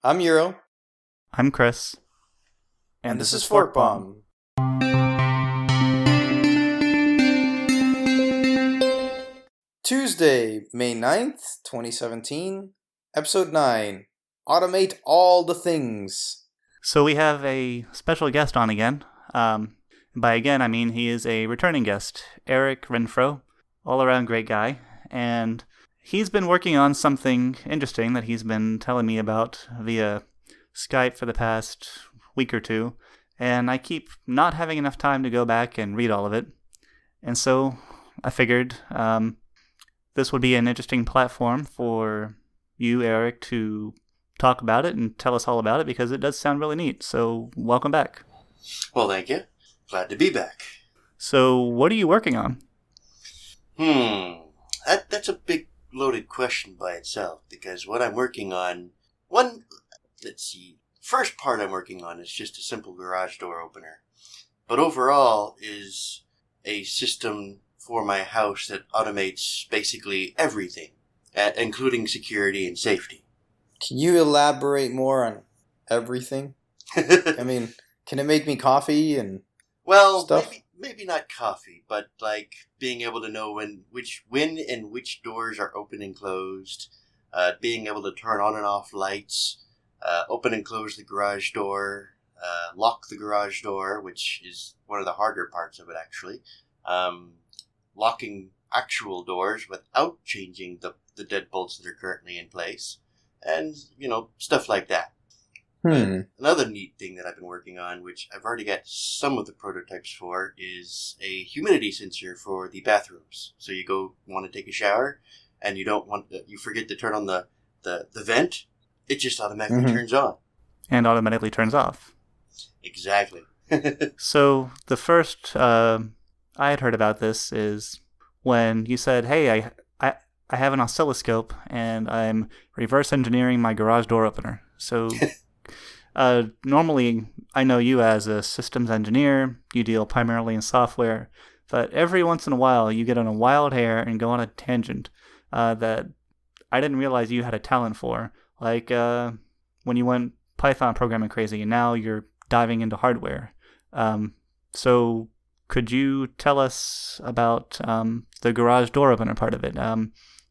I'm Euro, I'm Chris, and and this this is is Fork Fork Bomb. Bomb. Tuesday, May 9th, 2017, Episode 9, Automate All the Things. So we have a special guest on again. By again, I mean he is a returning guest, Eric Renfro, all-around great guy, and he's been working on something interesting that he's been telling me about via Skype for the past week or two, and I keep not having enough time to go back and read all of it, and so I figured this would be an interesting platform for you, Eric, to talk about it and tell us all about it because it does sound really neat. So, welcome back. Well, thank you. Glad to be back. So, what are you working on? That's a big loaded question by itself because what I'm working on, let's see, first part I'm working on is just a simple garage door opener. But overall is a system for my house that automates basically everything, including security and safety. Can you elaborate more on everything? I mean, can it make me coffee and Well, stuff? maybe not coffee, but like being able to know when and which doors are open and closed, being able to turn on and off lights, open and close the garage door, lock the garage door, which is one of the harder parts of it actually. Locking actual doors without changing the deadbolts that are currently in place, and stuff like that. Another neat thing that I've been working on, which I've already got some of the prototypes for, is a humidity sensor for the bathrooms. So you want to take a shower, and you forget to turn on the vent, it just automatically turns on. And automatically turns off. Exactly. So, the first I had heard about this is when you said, hey, I have an oscilloscope, and I'm reverse engineering my garage door opener. So... normally, I know you as a systems engineer, you deal primarily in software, but every once in a while you get on a wild hair and go on a tangent that I didn't realize you had a talent for. Like when you went Python programming crazy and now you're diving into hardware. So could you tell us about the garage door opener part of it?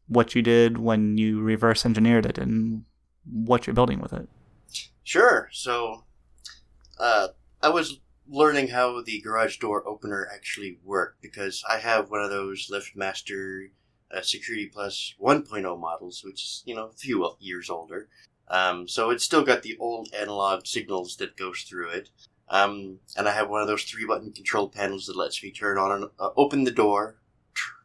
What you did when you reverse engineered it and what you're building with it? Sure. So, I was learning how the garage door opener actually worked because I have one of those LiftMaster Security Plus 1.0 models, which is, a few years older. So it's still got the old analog signals that goes through it. And I have one of those 3-button control panels that lets me turn on and open the door,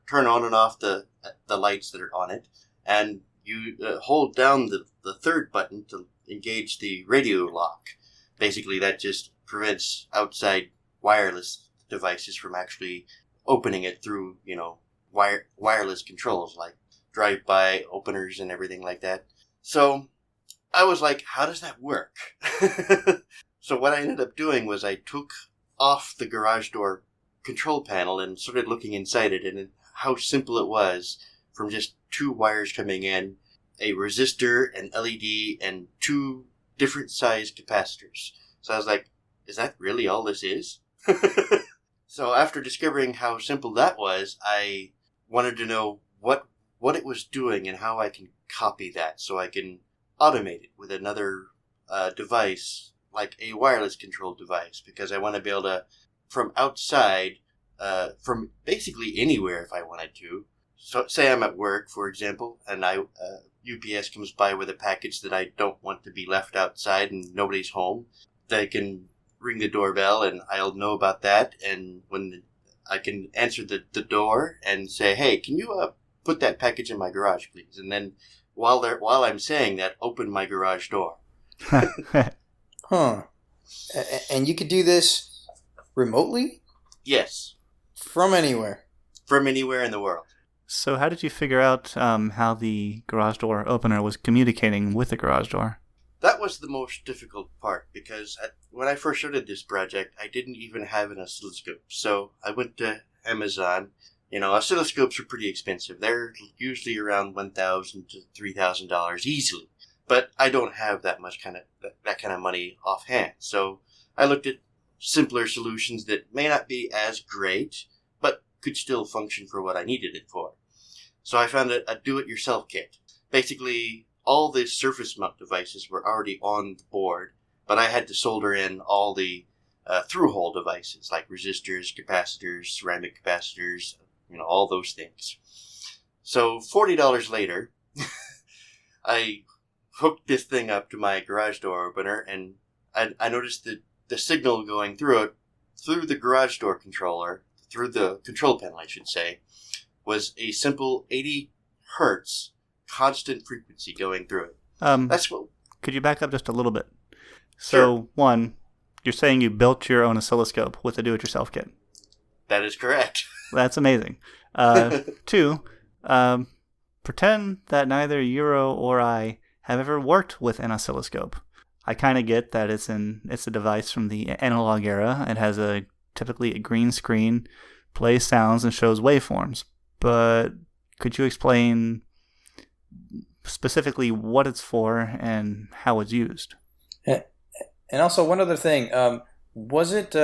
turn on and off the lights that are on it, and you hold down the third button to engage the radio lock. Basically, that just prevents outside wireless devices from actually opening it through, wireless controls like drive-by openers and everything like that. So I was like, how does that work? So what I ended up doing was I took off the garage door control panel and started looking inside it and how simple it was from just 2 wires coming in, a resistor, an LED, and 2 different size capacitors. So I was like, is that really all this is? So after discovering how simple that was, I wanted to know what it was doing and how I can copy that so I can automate it with another device, like a wireless control device, because I want to be able to, from outside, from basically anywhere if I wanted to. So say I'm at work, for example, and UPS comes by with a package that I don't want to be left outside and nobody's home. They can ring the doorbell and I'll know about that. And when I can answer the door and say, hey, can you put that package in my garage, please? And then while I'm saying that, open my garage door. Huh. And you could do this remotely? Yes. From anywhere? From anywhere in the world. So how did you figure out how the garage door opener was communicating with the garage door? That was the most difficult part because when I first started this project, I didn't even have an oscilloscope. So I went to Amazon. Oscilloscopes are pretty expensive. They're usually around $1,000 to $3,000 easily. But I don't have that kind of money offhand. So I looked at simpler solutions that may not be as great, but could still function for what I needed it for. So I found a do-it-yourself kit. Basically, all the surface mount devices were already on the board, but I had to solder in all the through-hole devices like resistors, capacitors, ceramic capacitors, all those things. So $40 later, I hooked this thing up to my garage door opener, and I noticed that the signal going through it, through the garage door controller, through the control panel, I should say, was a simple 80 hertz constant frequency going through it. That's what. Could you back up just a little bit? So, Sure. One, you're saying you built your own oscilloscope with a do-it-yourself kit. That is correct. That's amazing. Two, pretend that neither Euro or I have ever worked with an oscilloscope. I kind of get that it's a device from the analog era. It has typically a green screen, plays sounds, and shows waveforms. But could you explain specifically what it's for and how it's used? And also one other thing, was it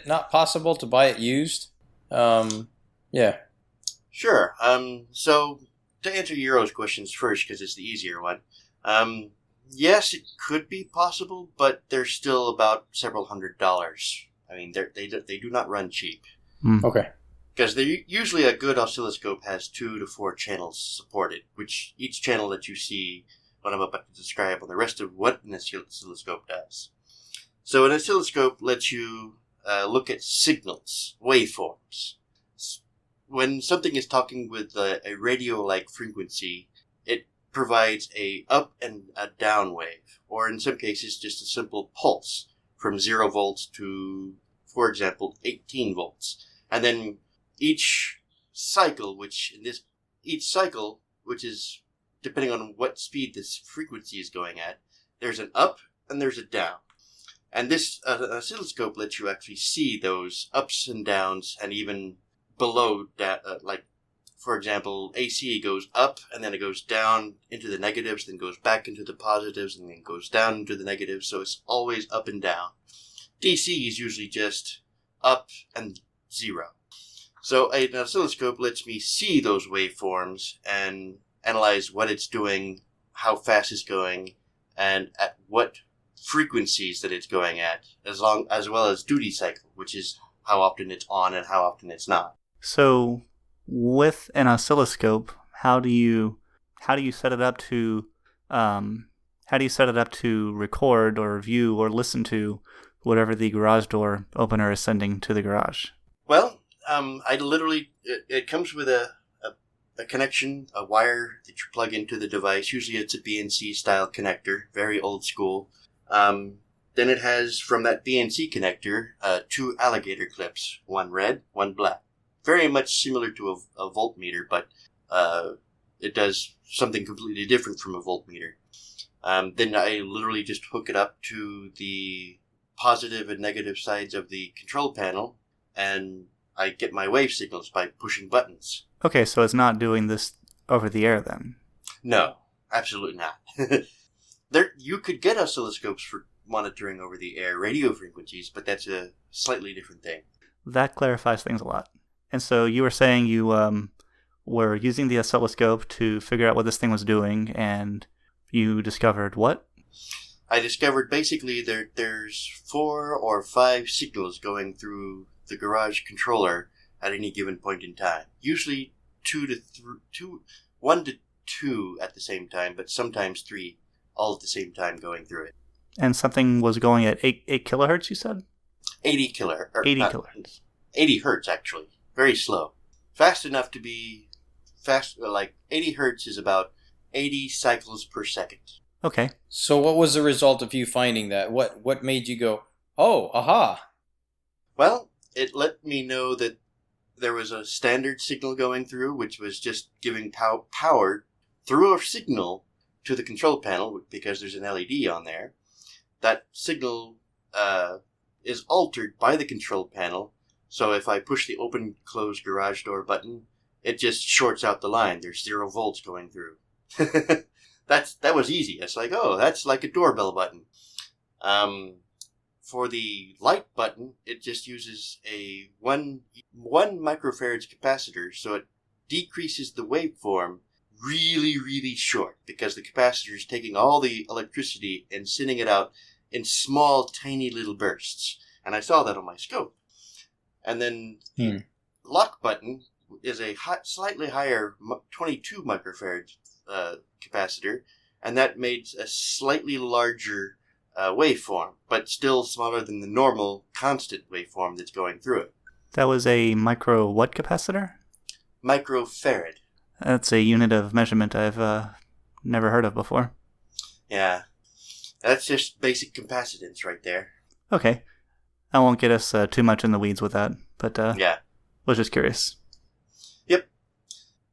not possible to buy it used? Yeah. Sure. So to answer Euro's questions first, because it's the easier one. Yes, it could be possible, but they're still about several $100s. I mean, they do not run cheap. Okay. Because usually a good oscilloscope has 2 to 4 channels supported, which each channel that you see, what I'm about to describe, on the rest of what an oscilloscope does. So an oscilloscope lets you look at signals, waveforms. When something is talking with a radio-like frequency, it provides a up and a down wave, or in some cases just a simple pulse from 0 volts to, for example, 18 volts. And then each cycle, which is depending on what speed this frequency is going at, there's an up and there's a down. And this oscilloscope lets you actually see those ups and downs, and even below that, like, for example, AC goes up and then it goes down into the negatives, then goes back into the positives, and then goes down into the negatives, so it's always up and down. DC is usually just up and 0. So an oscilloscope lets me see those waveforms and analyze what it's doing, how fast it's going, and at what frequencies that it's going at, as well as duty cycle, which is how often it's on and how often it's not. So, with an oscilloscope, how do you set it up to record or view or listen to whatever the garage door opener is sending to the garage? Well, it comes with a connection, a wire that you plug into the device. Usually it's a BNC style connector, very old school. Then it has, from that BNC connector, 2 alligator clips, one red, one black. Very much similar to a voltmeter, but it does something completely different from a voltmeter. Then I literally just hook it up to the positive and negative sides of the control panel, and I get my wave signals by pushing buttons. Okay, so it's not doing this over the air then? No, absolutely not. You could get oscilloscopes for monitoring over the air radio frequencies, but that's a slightly different thing. That clarifies things a lot. And so you were saying you were using the oscilloscope to figure out what this thing was doing, and you discovered what? I discovered basically there's 4 or 5 signals going through the garage controller at any given point in time. Usually 1 to 2 at the same time, but sometimes 3 all at the same time going through it. And something was going at 8 kilohertz, you said? 80 kilohertz. 80 kilohertz. 80 hertz, actually. Very slow. Fast enough to be fast, like 80 hertz is about 80 cycles per second. Okay. So what was the result of you finding that? What made you go, oh, aha? Well, it let me know that there was a standard signal going through, which was just giving power through a signal to the control panel, because there's an LED on there. That signal is altered by the control panel, so if I push the open-close garage door button, it just shorts out the line. There's 0 volts going through. that was easy. It's like, oh, that's like a doorbell button. For the light button, it just uses a one microfarads capacitor, so it decreases the waveform really, really short because the capacitor is taking all the electricity and sending it out in small, tiny little bursts. And I saw that on my scope. And then the lock button is a slightly higher 22 microfarad capacitor, and that made a slightly larger waveform, but still smaller than the normal constant waveform that's going through it. That was a micro what capacitor? Microfarad. That's a unit of measurement I've never heard of before. Yeah. That's just basic capacitance right there. Okay. I won't get us too much in the weeds with that, but yeah. Was just curious. Yep.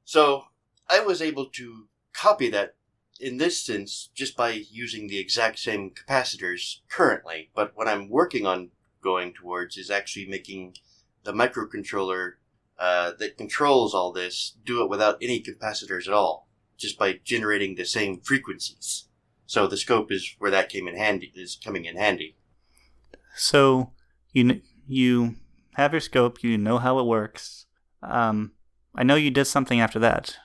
So I was able to copy that in this sense just by using the exact same capacitors currently, but what I'm working on going towards is actually making the microcontroller that controls all this do it without any capacitors at all, just by generating the same frequencies. So the scope is where that is coming in handy. So you have your scope, you know how it works. I know you did something after that.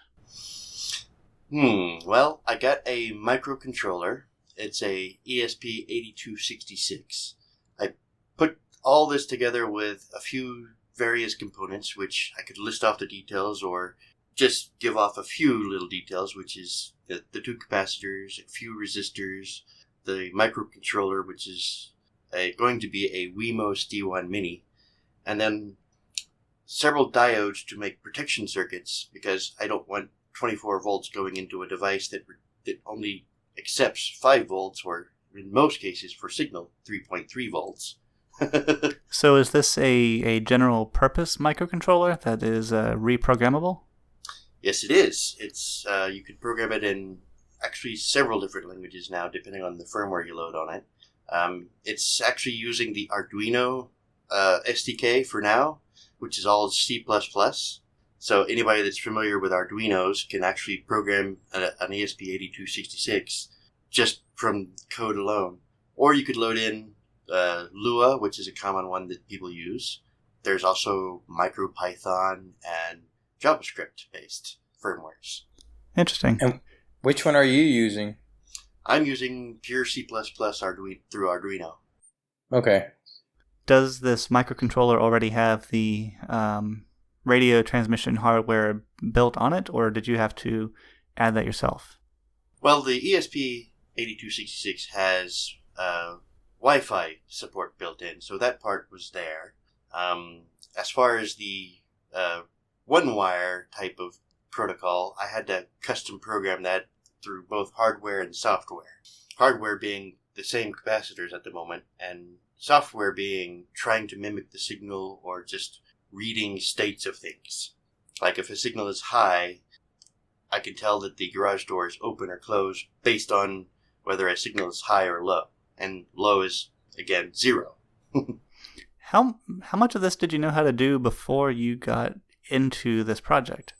Well, I got a microcontroller. It's a ESP8266. I put all this together with a few various components, which I could list off the details or just give off a few little details, which is the two capacitors, a few resistors, the microcontroller, which is going to be a Wemos D1 Mini, and then several diodes to make protection circuits, because I don't want 24 volts going into a device that only accepts 5 volts, or in most cases for signal, 3.3 volts. So is this a general purpose microcontroller that is reprogrammable? Yes, it is. It's you can program it in actually several different languages now, depending on the firmware you load on it. It's actually using the Arduino SDK for now, which is all C++. So anybody that's familiar with Arduinos can actually program an ESP8266 just from code alone. Or you could load in Lua, which is a common one that people use. There's also MicroPython and JavaScript-based firmwares. Interesting. And which one are you using? I'm using pure C++ Arduino through Arduino. Okay. Does this microcontroller already have the radio transmission hardware built on it, or did you have to add that yourself? Well, the ESP8266 has Wi-Fi support built in, so that part was there. As far as the one-wire type of protocol, I had to custom program that through both hardware and software. Hardware being the same capacitors at the moment, and software being trying to mimic the signal or just reading states of things. Like if a signal is high, I can tell that the garage door is open or closed based on whether a signal is high or low. And low is, again, 0. How much of this did you know how to do before you got into this project?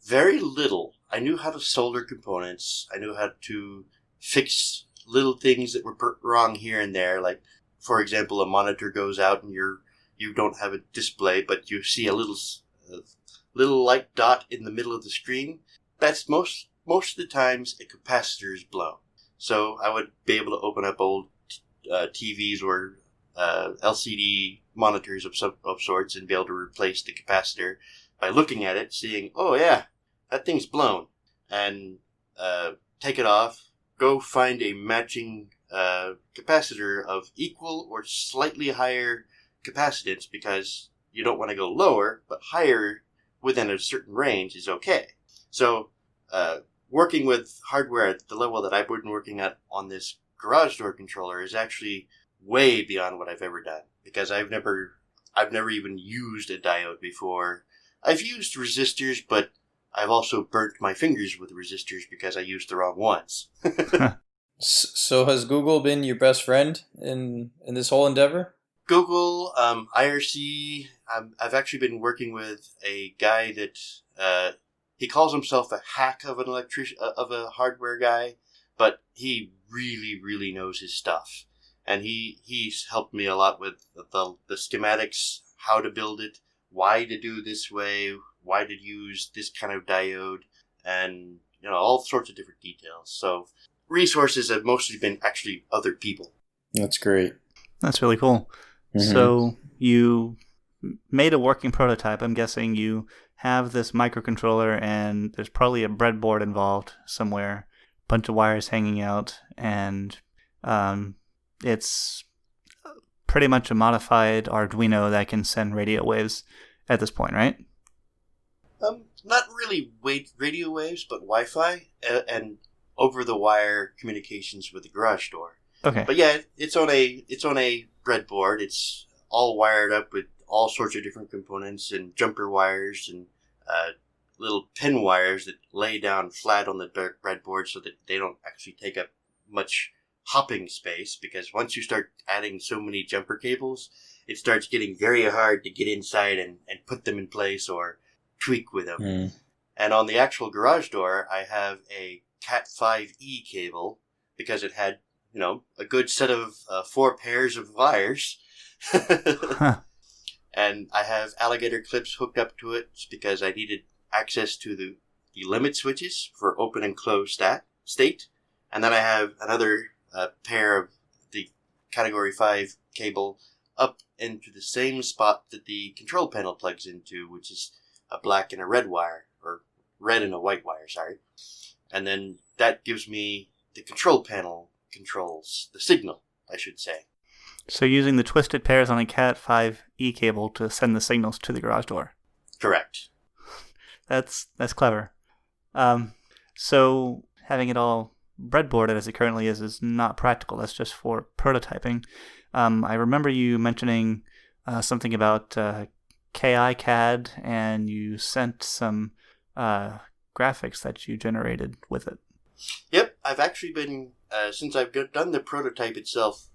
Very little. I knew how to solder components. I knew how to fix little things that were wrong here and there. Like, for example, a monitor goes out and you don't have a display, but you see a little light dot in the middle of the screen. That's most of the times a capacitor is blown. So I would be able to open up old TVs or LCD monitors of sorts and be able to replace the capacitor by looking at it, seeing, oh yeah, that thing's blown, and take it off, go find a matching capacitor of equal or slightly higher capacitance, because you don't want to go lower, but higher within a certain range is okay. So working with hardware at the level that I've been working at on this garage door controller is actually way beyond what I've ever done, because I've never even used a diode before. I've used resistors, but I've also burnt my fingers with resistors because I used the wrong ones. So has Google been your best friend in this whole endeavor? Google, IRC, I've actually been working with a guy that he calls himself a hack of of a hardware guy, but he really, really knows his stuff. And he's helped me a lot with the schematics, how to build it, why to do this way, why to use this kind of diode, and all sorts of different details. So resources have mostly been actually other people. That's great. That's really cool. Mm-hmm. So you made a working prototype. I'm guessing you have this microcontroller and there's probably a breadboard involved somewhere, a bunch of wires hanging out, and it's pretty much a modified Arduino that can send radio waves at this point, right? Not really radio waves, but Wi-Fi and over-the-wire communications with the garage door. Okay. But yeah, it's on a breadboard. It's all wired up with all sorts of different components and jumper wires and little pin wires that lay down flat on the breadboard so that they don't actually take up much hopping space, because once you start adding so many jumper cables, it starts getting very hard to get inside and put them in place or tweak with them. Mm. And on the actual garage door, I have a Cat5e cable because it had, a good set of 4 pairs of wires. Huh. And I have alligator clips hooked up to it because I needed access to the limit switches for open and closed state. And then I have another pair of the Category 5 cable up into the same spot that the control panel plugs into, which is a black and a red wire, or red and a white wire, sorry. And then that gives me the control panel controls, the signal, I should say. So using the twisted pairs on a Cat5e cable to send the signals to the garage door. Correct. That's clever. So having it all breadboarded as it currently is not practical. That's just for prototyping. I remember you mentioning something about KiCad, and you sent some graphics that you generated with it. Yep, I've actually been, since I've done the prototype itself,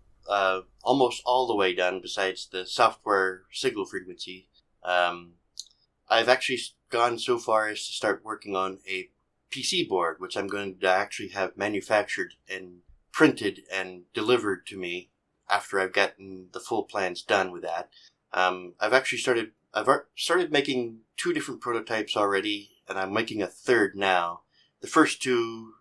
almost all the way done besides the software signal frequency, I've actually gone so far as to start working on a PC board, which I'm going to actually have manufactured and printed and delivered to me after I've gotten the full plans done with that. I've started making 2 different prototypes already, and I'm making a third now. The first 2,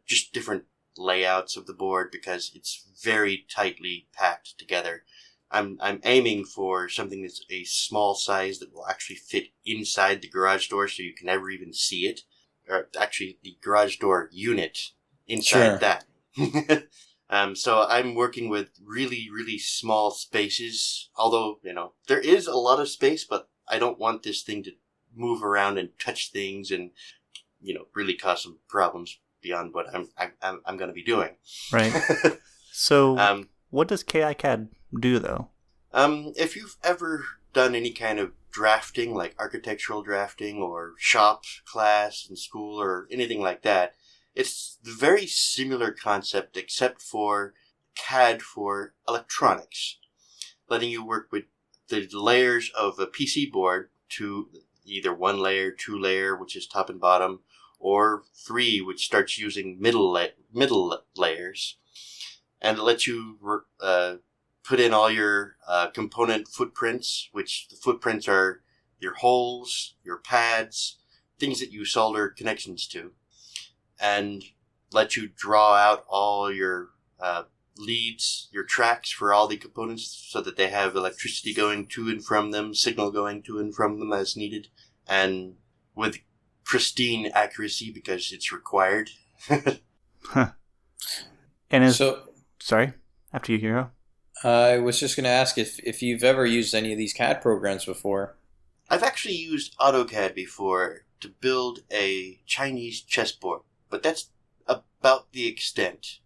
just different layouts of the board because it's very tightly packed together. I'm aiming for something that's a small size that will actually fit inside the garage door so you can never even see it. Or actually, the garage door unit inside that. So I'm working with really, really small spaces. Although, there is a lot of space, but I don't want this thing to move around and touch things and, really cause some problems beyond what I'm going to be doing. Right. So, what does KiCad do, though? If you've ever done any kind of drafting, like architectural drafting or shop class in school or anything like that, it's the very similar concept except for CAD for electronics, letting you work with the layers of a PC board to either 1 layer, 2 layer, which is top and bottom, or 3, which starts using middle layers, and it lets you put in all your component footprints, which the footprints are your holes, your pads, things that you solder connections to, and let you draw out all your leads, your tracks for all the components so that they have electricity going to and from them, signal going to and from them as needed, and with pristine accuracy because it's required. Huh. And So, sorry, after you, Hero. I was just going to ask if you've ever used any of these CAD programs before. I've actually used AutoCAD before to build a Chinese chessboard, but that's about the extent.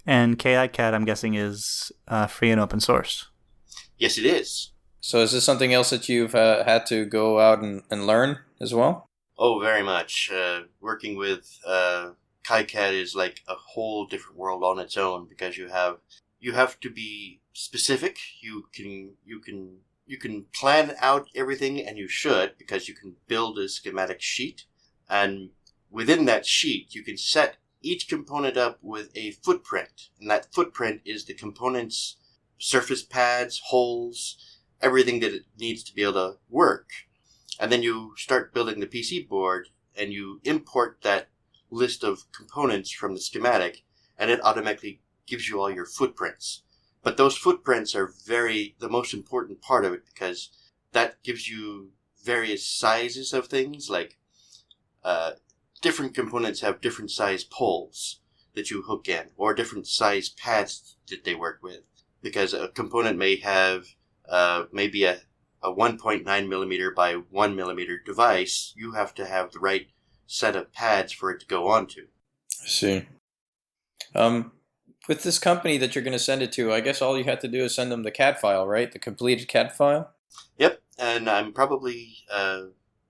And KiCad, I'm guessing, is free and open source. Yes, it is. So is this something else that you've had to go out and learn as well? Oh, very much. Working with KiCad is like a whole different world on its own because you have to be specific. You can you can plan out everything, and you should, because you can build a schematic sheet. And within that sheet, you can set each component up with a footprint. And that footprint is the component's surface pads, holes, everything that it needs to be able to work. And then you start building the PC board, and you import that list of components from the schematic, and it automatically gives you all your footprints. But those footprints are the most important part of it, because that gives you various sizes of things, like different components have different size poles that you hook in, or different size pads that they work with. Because a component may have maybe a 1.9 millimeter by 1 millimeter device, you have to have the right set of pads for it to go onto. I see. With this company that you're going to send it to, I guess all you have to do is send them the CAD file, right? The completed CAD file? Yep, and I'm probably,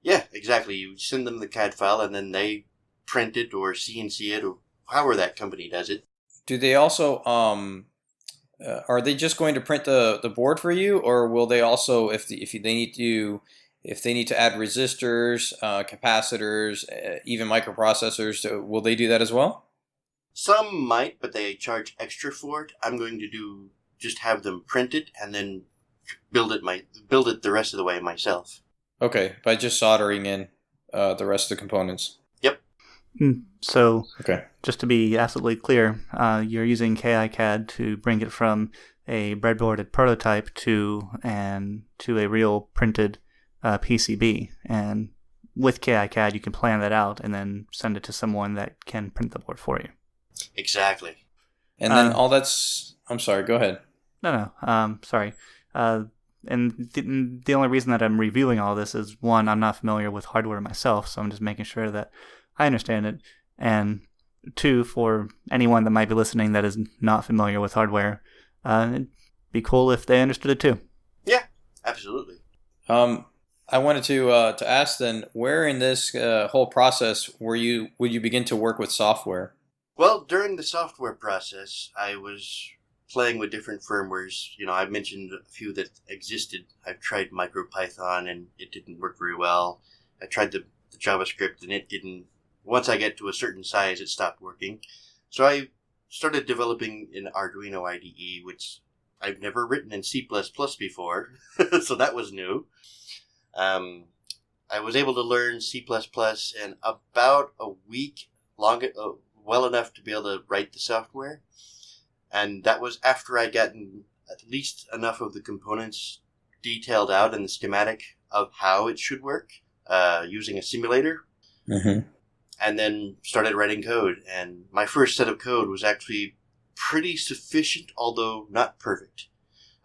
yeah, exactly. You send them the CAD file, and then they print it or CNC it, or however that company does it. Do they also, are they just going to print the board for you, or will they also, if they need to add resistors, capacitors, even microprocessors, will they do that as well? Some might, but they charge extra for it. I'm going to just have them print it and then build it the rest of the way myself. Okay, by just soldering in the rest of the components. Yep. So, okay. Just to be absolutely clear, you're using KiCad to bring it from a breadboarded prototype to a real printed PCB, and with KiCad you can plan that out and then send it to someone that can print the board for you. Exactly. And then I'm sorry, go ahead. No, sorry. And the only reason that I'm reviewing all this is, one, I'm not familiar with hardware myself, so I'm just making sure that I understand it. And two, for anyone that might be listening that is not familiar with hardware, it'd be cool if they understood it too. Yeah, absolutely. I wanted to ask then, where in this whole process would you begin to work with software? Well, during the software process, I was playing with different firmwares. I mentioned a few that existed. I've tried MicroPython, and it didn't work very well. I tried the JavaScript, and it didn't. Once I get to a certain size, it stopped working. So I started developing an Arduino IDE, which I've never written in C++ before, so that was new. I was able to learn C++ in about a week, well enough to be able to write the software. And that was after I'd gotten at least enough of the components detailed out in the schematic of how it should work, using a simulator. Mm-hmm. And then started writing code. And my first set of code was actually pretty sufficient, although not perfect.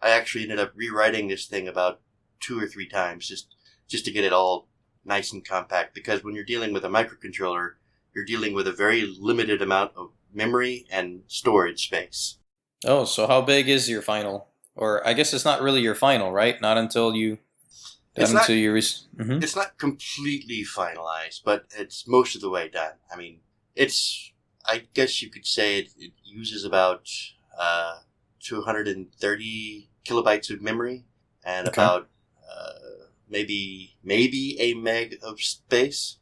I actually ended up rewriting this thing about 2 or 3 times just to get it all nice and compact. Because when you're dealing with a microcontroller, you're dealing with a very limited amount of memory and storage space. Oh, so how big is your final? Or I guess it's not really your final, right? Not until you... It's not completely finalized, but it's most of the way done. I mean, I guess you could say it uses about 230 kilobytes of memory and about maybe a meg of space.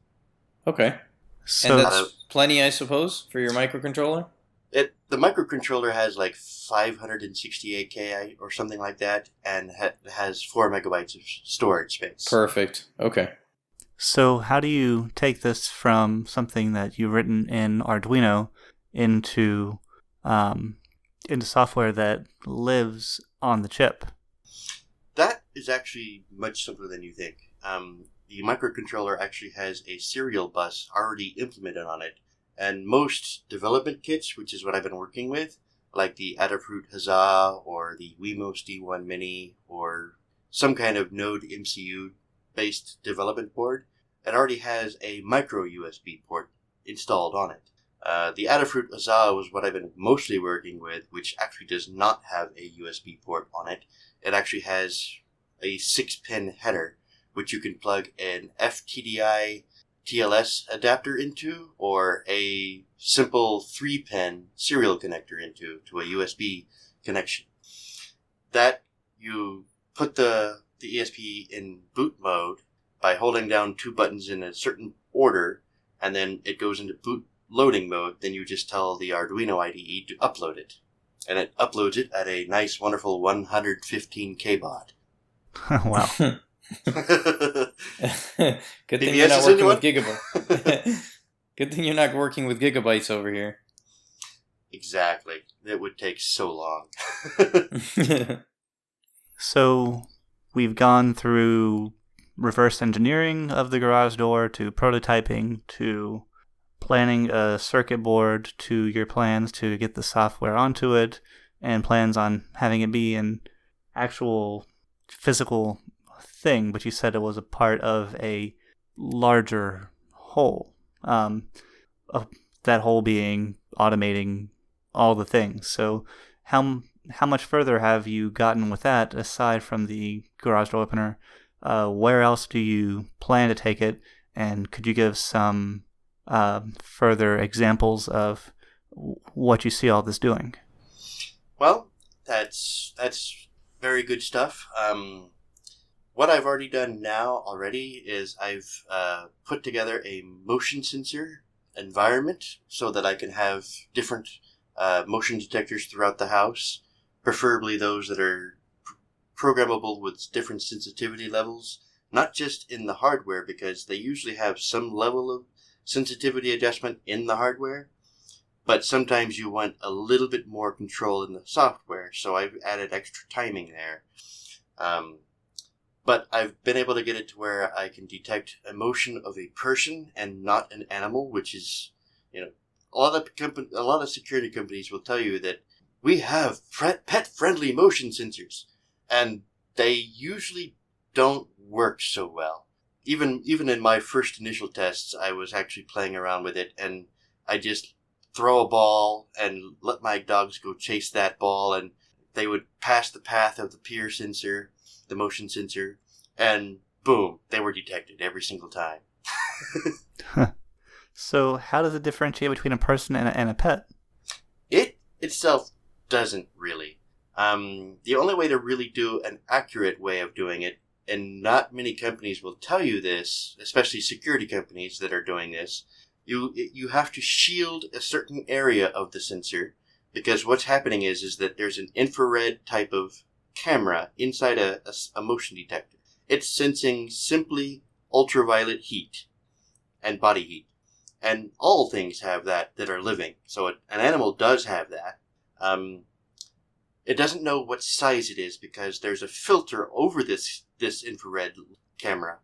Okay. So and that's plenty, I suppose, for your microcontroller? The microcontroller has like 568 Ki or something like that, and has 4 megabytes of storage space. Perfect. Okay. So how do you take this from something that you've written in Arduino into software that lives on the chip? That is actually much simpler than you think. The microcontroller actually has a serial bus already implemented on it. And most development kits, which is what I've been working with, like the Adafruit Huzzah or the Wemos D1 Mini or some kind of Node MCU-based development board, it already has a micro USB port installed on it. The Adafruit Huzzah was what I've been mostly working with, which actually does not have a USB port on it. It actually has a 6-pin header, which you can plug an FTDI TLS adapter into, or a simple 3-pin serial connector into, to a USB connection. That you put the the ESP in boot mode by holding down 2 buttons in a certain order, and then it goes into boot loading mode, then you just tell the Arduino IDE to upload it. And it uploads it at a nice, wonderful 115 baud. Wow. Good thing PBS you're not is working into with gigabytes. Good thing you're not working with gigabytes over here. Exactly. It would take so long. So we've gone through reverse engineering of the garage door to prototyping to planning a circuit board to your plans to get the software onto it and plans on having it be an actual physical thing, but you said it was a part of a larger whole. That whole being automating all the things. So how much further have you gotten with that aside from the garage door opener? Where else do you plan to take it? And could you give some further examples of what you see all this doing? Well, that's very good stuff. What I've already done now is I've put together a motion sensor environment so that I can have different motion detectors throughout the house, preferably those that are programmable with different sensitivity levels, not just in the hardware, because they usually have some level of sensitivity adjustment in the hardware, but sometimes you want a little bit more control in the software, so I've added extra timing there. But I've been able to get it to where I can detect a motion of a person and not an animal, which is, a lot of security companies will tell you that we have pet-friendly motion sensors, and they usually don't work so well. Even in my first initial tests, I was actually playing around with it, and I just throw a ball and let my dogs go chase that ball, and they would pass the path of the peer sensor, the motion sensor, and boom, they were detected every single time. So how does it differentiate between a person and a pet? It itself doesn't really. The only way to really do an accurate way of doing it, and not many companies will tell you this, especially security companies that are doing this, you have to shield a certain area of the sensor, because what's happening is that there's an infrared type of camera inside a motion detector. It's sensing simply ultraviolet heat and body heat. And all things have that are living. So an animal does have that. It doesn't know what size it is because there's a filter over this infrared camera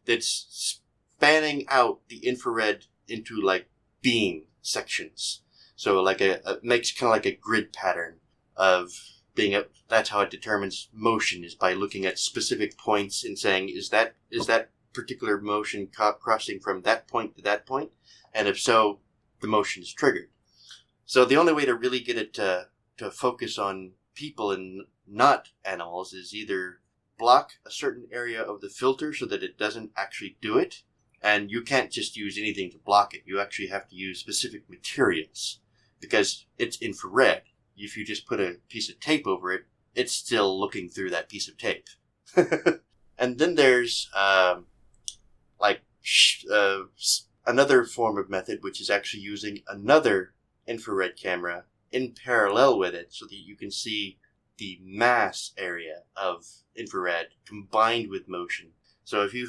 that's spanning out the infrared into like beam sections. So like makes kind of like a grid pattern of that's how it determines motion, is by looking at specific points and saying, is that particular motion crossing from that point to that point? And if so, the motion is triggered. So the only way to really get it to focus on people and not animals is either block a certain area of the filter so that it doesn't actually do it. And you can't just use anything to block it. You actually have to use specific materials because it's infrared. If you just put a piece of tape over it, it's still looking through that piece of tape. And then there's another form of method, which is actually using another infrared camera in parallel with it so that you can see the mass area of infrared combined with motion. So if you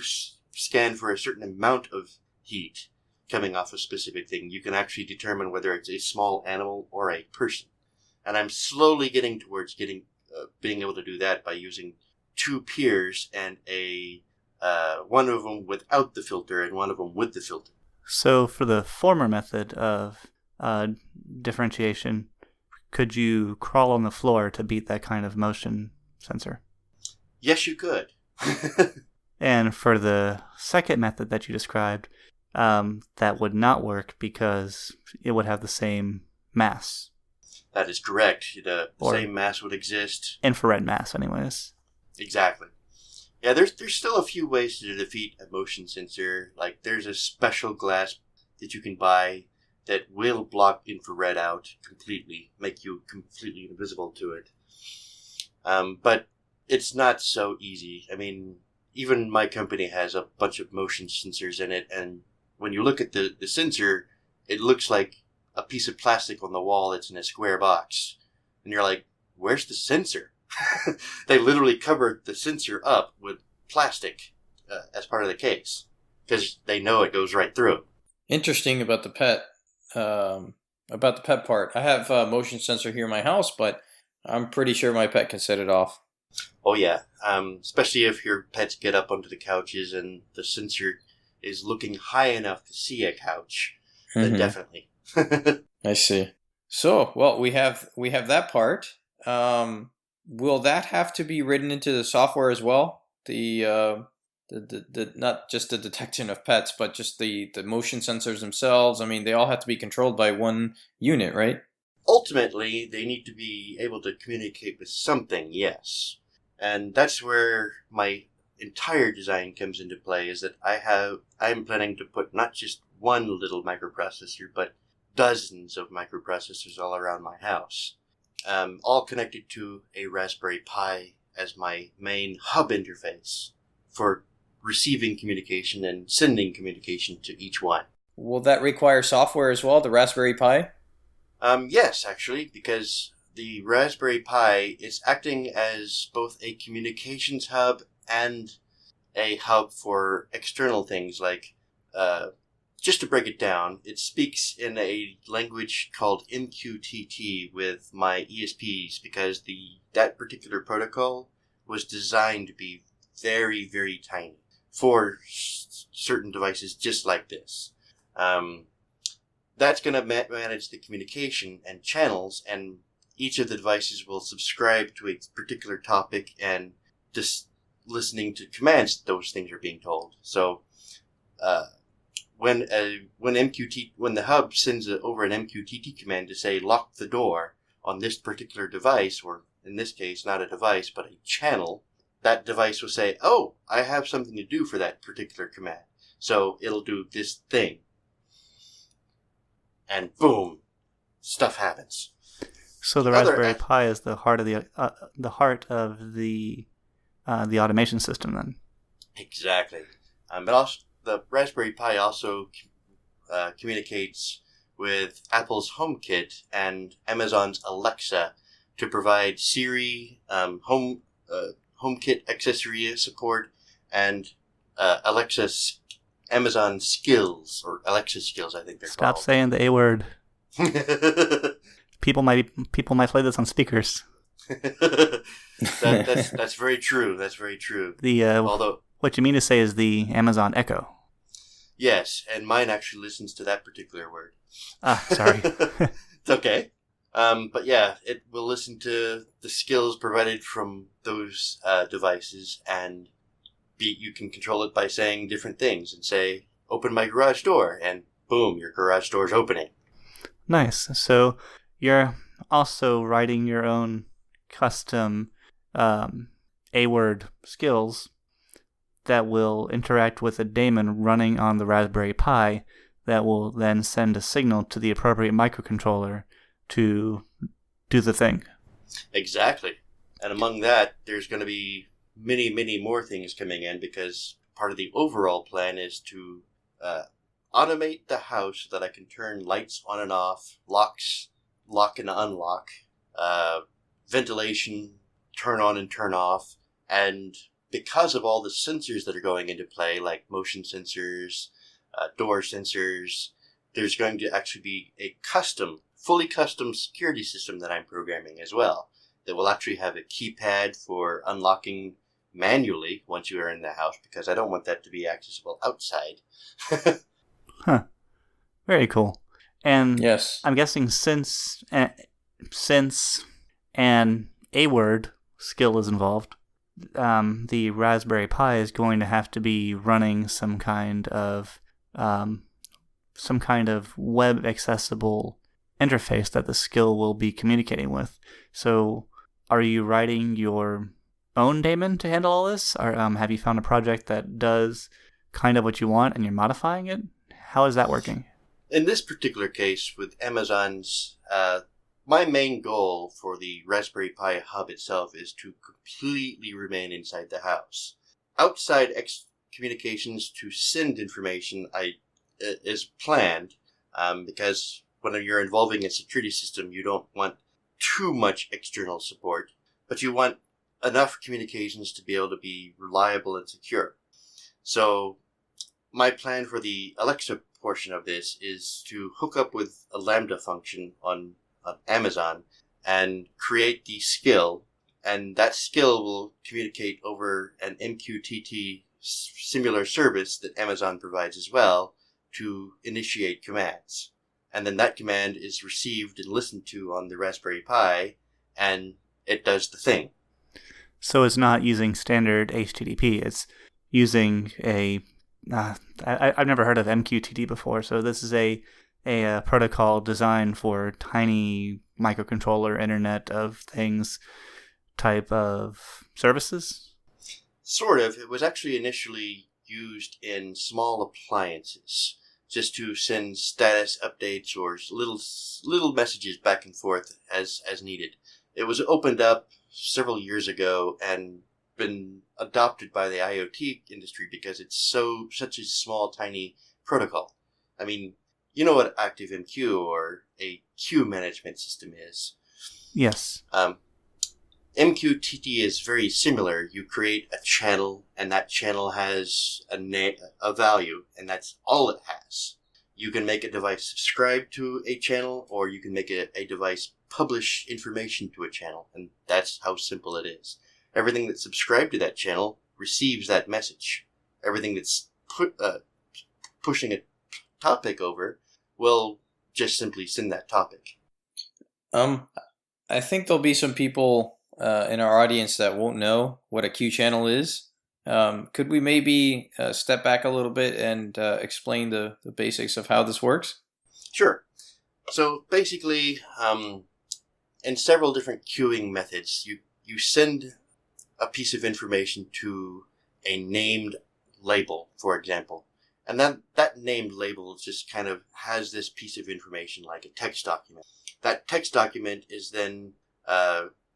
scan for a certain amount of heat coming off a specific thing, you can actually determine whether it's a small animal or a person. And I'm slowly getting towards being able to do that by using 2 peers and one of them without the filter and one of them with the filter. So for the former method of differentiation, could you crawl on the floor to beat that kind of motion sensor? Yes, you could. And for the second method that you described, that would not work because it would have the same mass. That is correct. The same mass would exist. Infrared mass, anyways. Exactly. Yeah, there's still a few ways to defeat a motion sensor. Like, there's a special glass that you can buy that will block infrared out completely, make you completely invisible to it. But it's not so easy. I mean, even my company has a bunch of motion sensors in it, and when you look at the sensor, it looks like a piece of plastic on the wall that's in a square box. And you're like, where's the sensor? They literally covered the sensor up with plastic as part of the case because they know it goes right through. Interesting about the pet part. I have a motion sensor here in my house, but I'm pretty sure my pet can set it off. Oh yeah, especially if your pets get up onto the couches and the sensor is looking high enough to see a couch, then definitely. I see. So, well, we have that part. Will that have to be written into the software as well? The not just the detection of pets, but just the motion sensors themselves. I mean, they all have to be controlled by one unit, right? Ultimately, they need to be able to communicate with something, yes. And that's where my entire design comes into play, is that I'm planning to put not just one little microprocessor, but dozens of microprocessors all around my house, all connected to a Raspberry Pi as my main hub interface for receiving communication and sending communication to each one. Will that require software as well, the Raspberry Pi? Yes, actually, because the Raspberry Pi is acting as both a communications hub and a hub for external things like, just to break it down, it speaks in a language called MQTT with my ESPs because that particular protocol was designed to be very, very tiny for certain devices just like this. That's going to manage the communication and channels, and each of the devices will subscribe to a particular topic and just listening to commands those things are being told. So when the hub sends over an MQTT command to say lock the door on this particular device, or in this case not a device but a channel, that device will say, oh, I have something to do for that particular command. So it'll do this thing. And boom, stuff happens. So the Raspberry Pi is the heart of the automation system, then. Exactly. But also, the Raspberry Pi also communicates with Apple's HomeKit and Amazon's Alexa to provide Siri, HomeKit accessory support, and Amazon Skills, or Alexa Skills, I think they're called. Stop saying the A word. People might play this on speakers. That's very true. That's very true. Although what you mean to say is the Amazon Echo. Yes, and mine actually listens to that particular word. Sorry. It's okay. But yeah, it will listen to the skills provided from those devices, and you can control it by saying different things and say, open my garage door, and boom, your garage door is opening. Nice. So you're also writing your own custom A-word skills that will interact with a daemon running on the Raspberry Pi that will then send a signal to the appropriate microcontroller to do the thing. Exactly. And among that, there's going to be many, many more things coming in, because part of the overall plan is to automate the house so that I can turn lights on and off, lock and unlock, ventilation, turn on and turn off, and because of all the sensors that are going into play, like motion sensors, door sensors, there's going to actually be a fully custom security system that I'm programming as well, that will actually have a keypad for unlocking manually once you are in the house, because I don't want that to be accessible outside. Huh. Very cool. And yes, I'm guessing since an A-word skill is involved, the Raspberry Pi is going to have to be running some kind of web accessible interface that the skill will be communicating with. So are you writing your own daemon to handle all this? Or have you found a project that does kind of what you want and you're modifying it? How is that working? In this particular case with Amazon's my main goal for the Raspberry Pi hub itself is to completely remain inside the house. Outside communications to send information is planned, because when you're involving a security system, you don't want too much external support, but you want enough communications to be able to be reliable and secure. So my plan for the Alexa portion of this is to hook up with a Lambda function on Amazon and create the skill, and that skill will communicate over an MQTT similar service that Amazon provides as well to initiate commands. And then that command is received and listened to on the Raspberry Pi, and it does the thing. So it's not using standard HTTP. It's using I've never heard of MQTT before, so this is a protocol designed for tiny microcontroller Internet of Things type of services? Sort of. It was actually initially used in small appliances, just to send status updates or little messages back and forth as needed. It was opened up several years ago and been adopted by the IoT industry because it's such a small, tiny protocol. I mean, you know what ActiveMQ or a queue management system is. Yes. MQTT is very similar. You create a channel, and that channel has a value, and that's all it has. You can make a device subscribe to a channel, or you can make a device publish information to a channel, and that's how simple it is. Everything that's subscribed to that channel receives that message. Everything that's pushing a topic over will just simply send that topic. I think there'll be some people in our audience that won't know what a Q channel is. Could we maybe step back a little bit and explain the basics of how this works? Sure. So basically, in several different queuing methods, you send a piece of information to a named label, for example. And that named label just kind of has this piece of information like a text document. That text document is then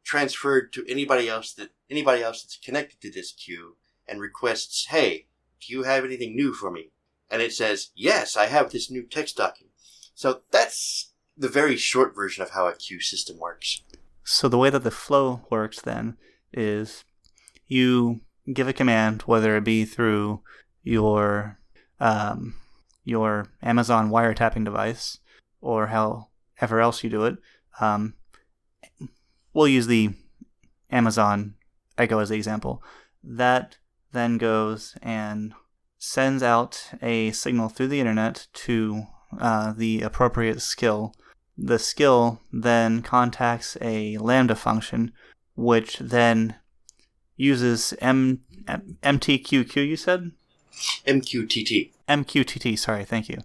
transferred to anybody else that's connected to this queue and requests, hey, do you have anything new for me? And it says, yes, I have this new text document. So that's the very short version of how a queue system works. So the way that the flow works then is you give a command, whether it be through your Amazon wiretapping device or however else you do it. We'll use the Amazon Echo as the example. That then goes and sends out a signal through the internet to the appropriate skill. The skill then contacts a Lambda function, which then uses MTQQ, you said? MQTT. MQTT, sorry, thank you.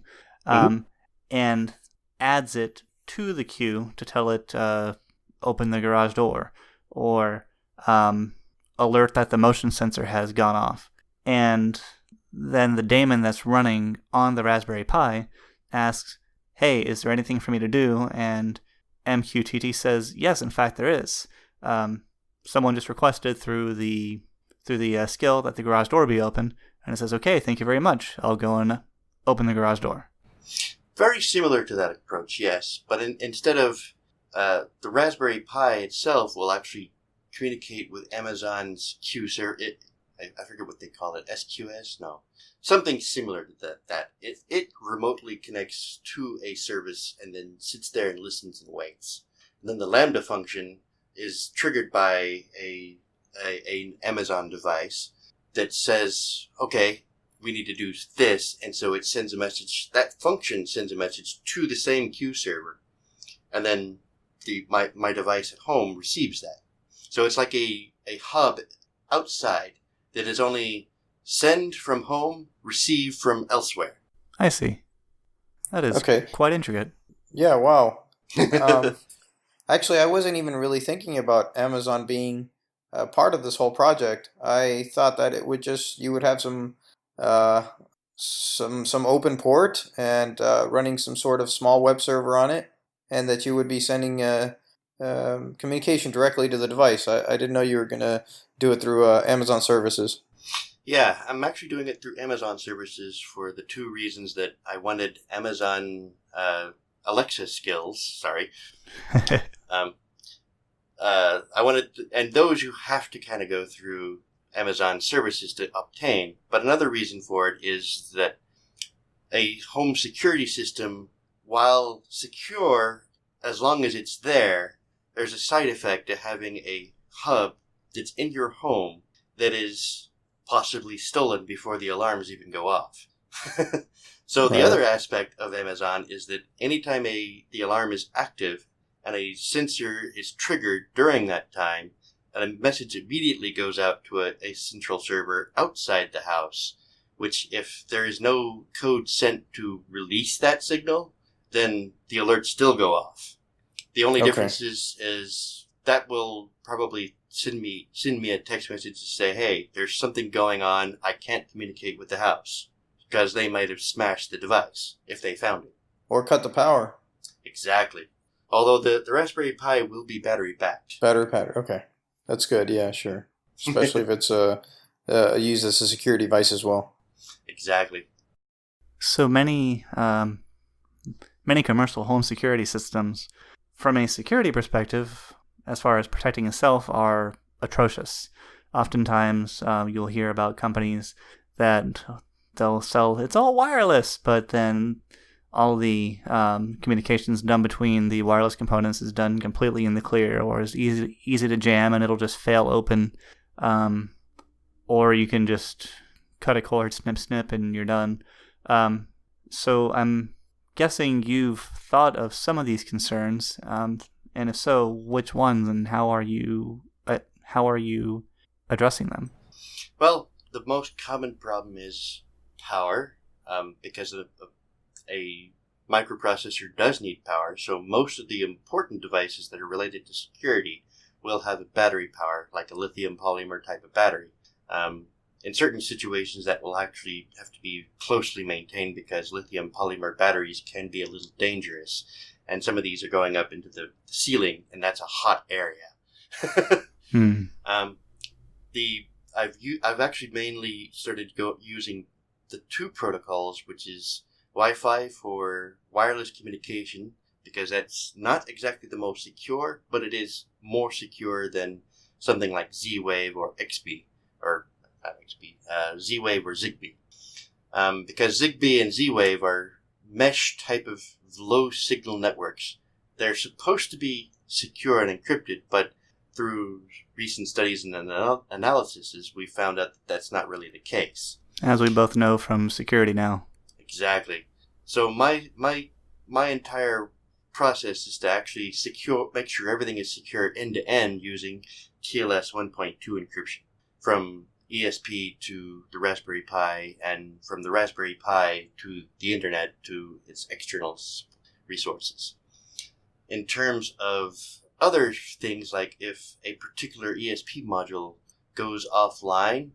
And adds it to the queue to tell it open the garage door or alert that the motion sensor has gone off. And then the daemon that's running on the Raspberry Pi asks, hey, is there anything for me to do? And MQTT says, yes, in fact, there is. Someone just requested through the skill that the garage door be open, and it says, okay, thank you very much. I'll go and open the garage door. Very similar to that approach, yes. But instead of the Raspberry Pi itself will actually communicate with Amazon's Q server. I forget what they call it. SQS? No. Something similar to that. It remotely connects to a service and then sits there and listens and waits. And then the Lambda function is triggered by an Amazon device that says, okay, we need to do this. And so it sends a message. That function sends a message to the same Q server. And then my device at home receives that. So it's like a hub outside that is only send from home, receive from elsewhere. I see. That is quite intricate. Yeah, wow. Actually, I wasn't even really thinking about Amazon being part of this whole project. I thought that it would you would have some open port and running some sort of small web server on it, and that you would be sending communication directly to the device. I didn't know you were going to do it through Amazon services. Yeah, I'm actually doing it through Amazon services for the two reasons that I wanted Amazon Alexa skills. Sorry. I wanted, and those you have to kind of go through Amazon services to obtain. But another reason for it is that a home security system, while secure, as long as it's there, there's a side effect to having a hub that's in your home that is possibly stolen before the alarms even go off. So the other aspect of Amazon is that anytime the alarm is active and a sensor is triggered during that time, and a message immediately goes out to a central server outside the house, which if there is no code sent to release that signal, then the alerts still go off. The only difference is that will probably send me a text message to say, hey, there's something going on, I can't communicate with the house, because they might have smashed the device if they found it. Or cut the power. Exactly. Although the Raspberry Pi will be battery backed. Battery pack, okay. That's good, yeah, sure. Especially if it's used as a security device as well. Exactly. So many commercial home security systems, from a security perspective, as far as protecting yourself, are atrocious. Oftentimes, you'll hear about companies that they'll sell, it's all wireless, but then all the communications done between the wireless components is done completely in the clear, or is easy to jam and it'll just fail open. Or you can just cut a cord, snip, snip, and you're done. So I'm guessing you've thought of some of these concerns, and if so, which ones, and how are you addressing them? Well, the most common problem is power, because a microprocessor does need power, so most of the important devices that are related to security will have a battery power, like a lithium polymer type of battery. In certain situations, that will actually have to be closely maintained because lithium polymer batteries can be a little dangerous, and some of these are going up into the ceiling, and that's a hot area. I've actually mainly started using the two protocols, which is Wi-Fi for wireless communication, because that's not exactly the most secure, but it is more secure than something like Z-Wave or XB, or not XB, Z-Wave or Zigbee. Because Zigbee and Z-Wave are mesh type of low signal networks. They're supposed to be secure and encrypted, but through recent studies and analyses, we found out that that's not really the case. As we both know from security now. Exactly. So my entire process is to actually make sure everything is secure end to end using TLS 1.2 encryption, from ESP to the Raspberry Pi, and from the Raspberry Pi to the internet to its external resources. In terms of other things, like if a particular ESP module goes offline,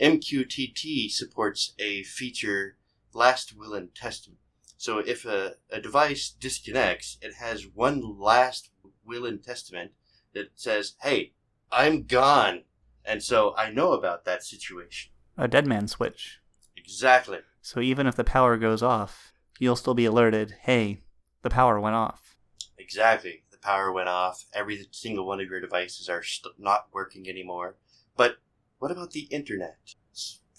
MQTT supports a feature, last will and testament. So if a device disconnects, it has one last will and testament that says, hey, I'm gone. And so I know about that situation. A dead man switch. Exactly. So even if the power goes off, you'll still be alerted, hey, the power went off. Exactly. The power went off. Every single one of your devices are not working anymore. But what about the internet?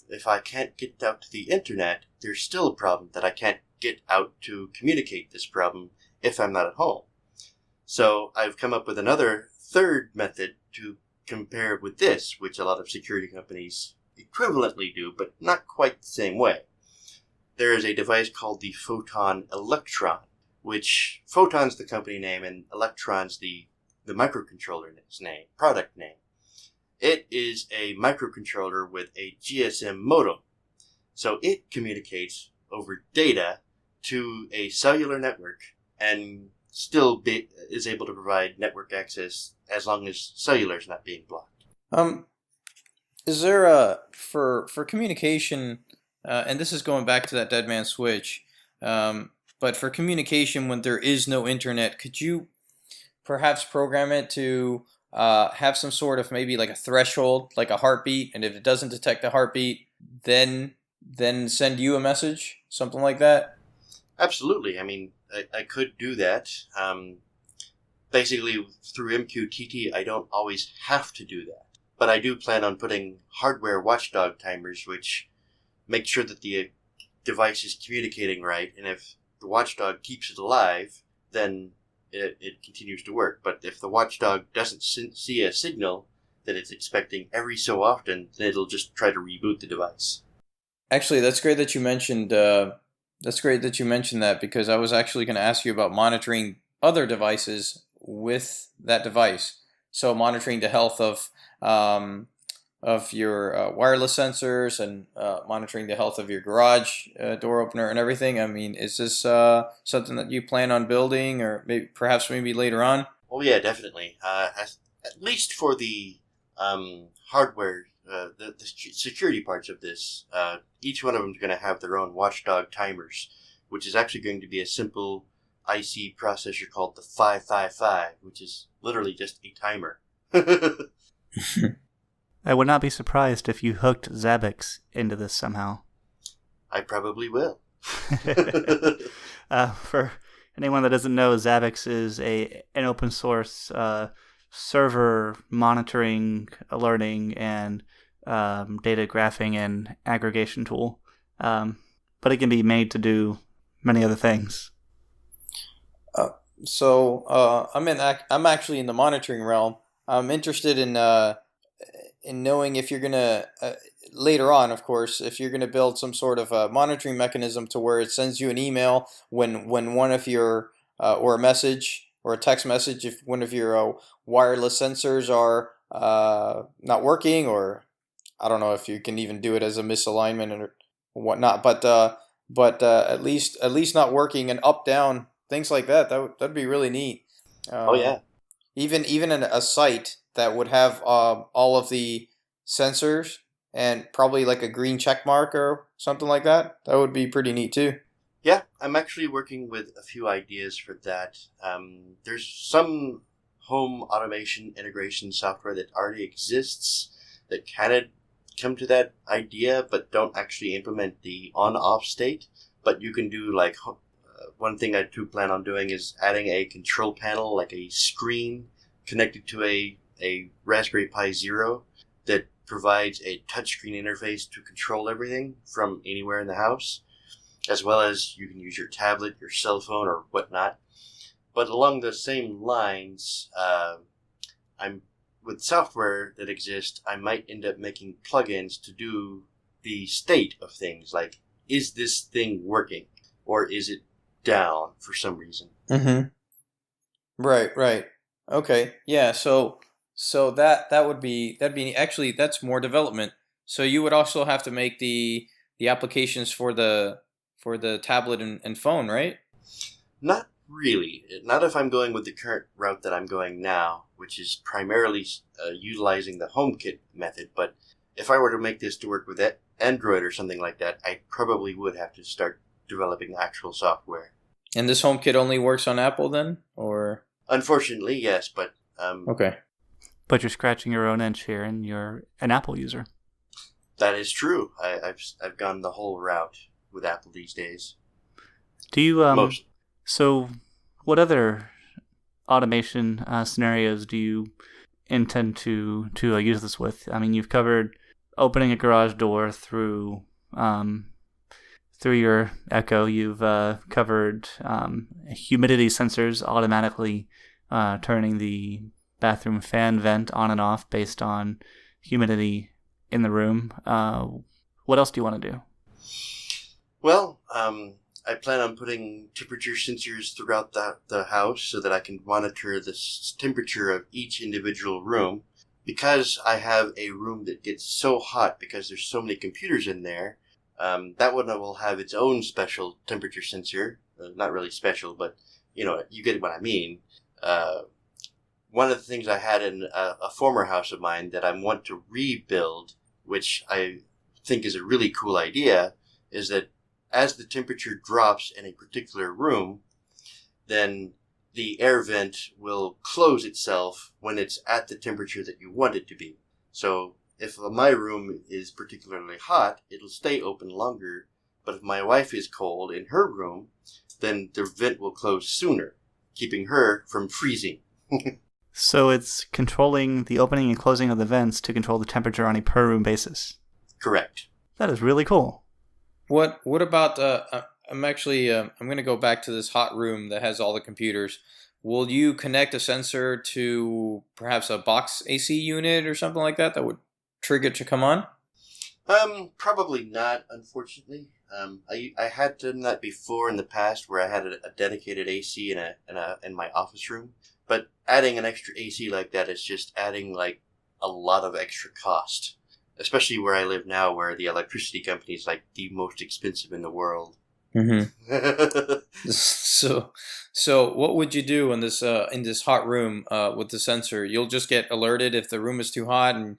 If I can't get out to the internet, there's still a problem that I can't get out to communicate this problem if I'm not at home. So I've come up with another third method to compare with this, which a lot of security companies equivalently do, but not quite the same way. There is a device called the Photon Electron, which Photon's the company name and Electron's the microcontroller's name, product name. It is a microcontroller with a GSM modem. So it communicates over data to a cellular network and still is able to provide network access as long as cellular is not being blocked. Is there for communication, and this is going back to that dead man switch, but for communication when there is no internet, could you perhaps program it to have some sort of maybe like a threshold, like a heartbeat, and if it doesn't detect a heartbeat, then send you a message, something like that? Absolutely. I mean, I could do that. Basically, through MQTT, I don't always have to do that. But I do plan on putting hardware watchdog timers, which make sure that the device is communicating right, and if the watchdog keeps it alive, then it continues to work. But if the watchdog doesn't see a signal that it's expecting every so often, then it'll just try to reboot the device. Actually, that's great that you mentioned. That's great that you mentioned that, because I was actually going to ask you about monitoring other devices with that device. So monitoring the health of your wireless sensors, and monitoring the health of your garage door opener and everything. I mean, is this something that you plan on building, or perhaps maybe later on? Oh yeah, definitely. At least for the hardware, the security parts of this, each one of them is going to have their own watchdog timers, which is actually going to be a simple IC processor called the 555, which is literally just a timer. I would not be surprised if you hooked Zabbix into this somehow. I probably will. For anyone that doesn't know, Zabbix is an open source server monitoring, alerting, and data graphing and aggregation tool. But it can be made to do many other things. I'm actually in the monitoring realm. I'm interested in knowing if you're gonna later on, of course, if you're gonna build some sort of a monitoring mechanism to where it sends you an email when one of your or a message or a text message if one of your wireless sensors are not working, or I don't know if you can even do it as a misalignment or whatnot, but at least not working, and up down things like that. That'd be really neat. Oh yeah. Even in a site that would have all of the sensors and probably like a green check mark or something like that. That would be pretty neat too. Yeah, I'm actually working with a few ideas for that. There's some home automation integration software that already exists that kind of come to that idea but don't actually implement the on-off state. But you can do like one thing I do plan on doing is adding a control panel, like a screen connected to a Raspberry Pi Zero that provides a touchscreen interface to control everything from anywhere in the house, as well as you can use your tablet, your cell phone, or whatnot. But along the same lines, I'm with software that exists, I might end up making plugins to do the state of things, like, is this thing working, or is it down for some reason? Mm-hmm. Right. Okay. Yeah. So that'd be actually, that's more development. So you would also have to make the applications for the tablet and phone, right? Not really. Not if I'm going with the current route that I'm going now, which is primarily utilizing the HomeKit method. But if I were to make this to work with Android or something like that, I probably would have to start developing actual software. And this HomeKit only works on Apple then, or? Unfortunately, yes, but okay. But you're scratching your own itch here, and you're an Apple user. That is true. I've gone the whole route with Apple these days. Do you Most. So, what other automation scenarios do you intend to use this with? I mean, you've covered opening a garage door through your Echo. You've covered humidity sensors automatically turning the bathroom fan vent on and off based on humidity in the room. What else do you want to do? Well, I plan on putting temperature sensors throughout the house so that I can monitor the temperature of each individual room. Because I have a room that gets so hot because there's so many computers in there, that one will have its own special temperature sensor. Not really special, but you get what I mean. One of the things I had in a former house of mine that I want to rebuild, which I think is a really cool idea, is that as the temperature drops in a particular room, then the air vent will close itself when it's at the temperature that you want it to be. So if my room is particularly hot, it'll stay open longer. But if my wife is cold in her room, then the vent will close sooner, keeping her from freezing. So it's controlling the opening and closing of the vents to control the temperature on a per room basis. Correct. That is really cool. What about I'm actually I'm going to go back to this hot room that has all the computers. Will you connect a sensor to perhaps a box AC unit or something like that would trigger it to come on? Probably not, unfortunately. I had done that before in the past where I had a dedicated AC in my office room. But adding an extra AC like that is just adding like a lot of extra cost. Especially where I live now, where the electricity company is like the most expensive in the world. Mm-hmm. So what would you do in this hot room with the sensor? You'll just get alerted if the room is too hot, and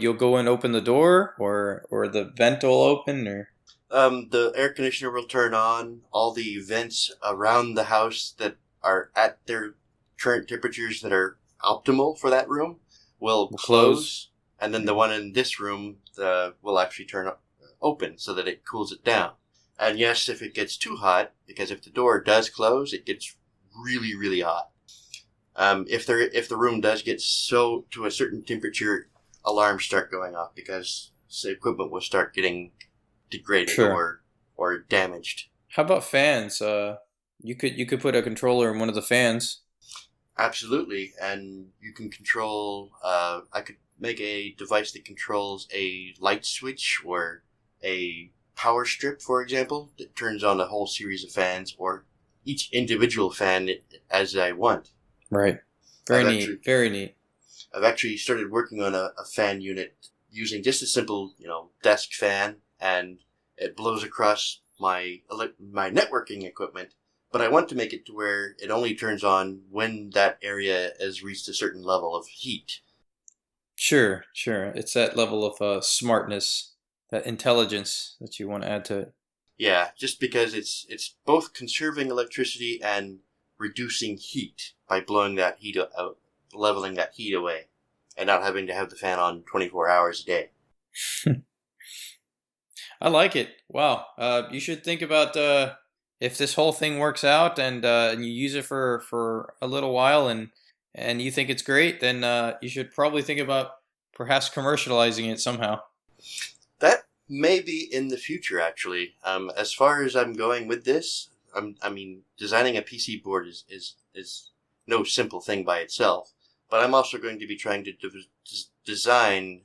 you'll go and open the door, or the vent will open, or the air conditioner will turn on. All the vents around the house that are at their current temperatures that are optimal for that room will close. And then the one in this room will actually turn open so that it cools it down. And yes, if it gets too hot, because if the door does close, it gets really, really hot. If the room does get so to a certain temperature, alarms start going off because the equipment will start getting degraded. Sure. or damaged. How about fans? You could put a controller in one of the fans. Absolutely, and you can control. I could make a device that controls a light switch or a power strip, for example, that turns on a whole series of fans or each individual fan as I want. Right. Very neat. I've actually started working on a fan unit using just a simple, desk fan, and it blows across my networking equipment. But I want to make it to where it only turns on when that area has reached a certain level of heat. Sure. It's that level of smartness, that intelligence that you want to add to it. Yeah, just because it's both conserving electricity and reducing heat by blowing that heat out, leveling that heat away, and not having to have the fan on 24 hours a day. I like it. Wow. You should think about if this whole thing works out and you use it for a little while and you think it's great, then you should probably think about perhaps commercializing it somehow. That may be in the future, actually. As far as I'm going with this, designing a PC board is no simple thing by itself. But I'm also going to be trying to design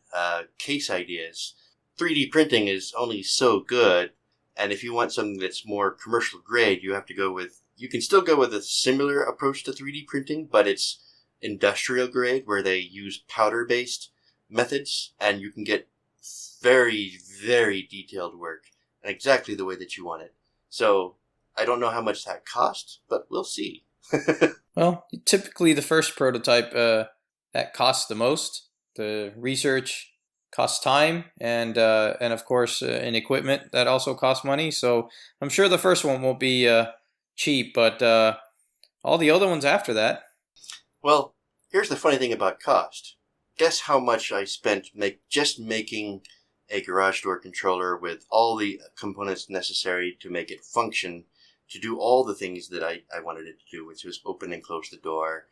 case ideas. 3D printing is only so good, and if you want something that's more commercial grade, you can still go with a similar approach to 3D printing, but it's industrial grade, where they use powder-based methods, and you can get very, very detailed work, and exactly the way that you want it. So, I don't know how much that costs, but we'll see. Well, typically the first prototype that costs the most. The research costs time, and of course in equipment that also costs money. So I'm sure the first one won't be cheap, but all the other ones after that. Well, here's the funny thing about cost. Guess how much I spent just making a garage door controller with all the components necessary to make it function, to do all the things that I wanted it to do, which was open and close the door,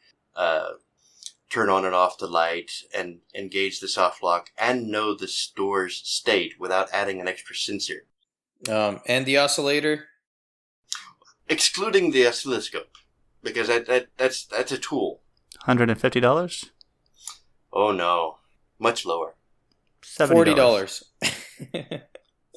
turn on and off the light, and engage the soft lock, and know the door's state without adding an extra sensor. And the oscillator? Excluding the oscilloscope, because that's a tool. $150? Oh no, much lower. $40.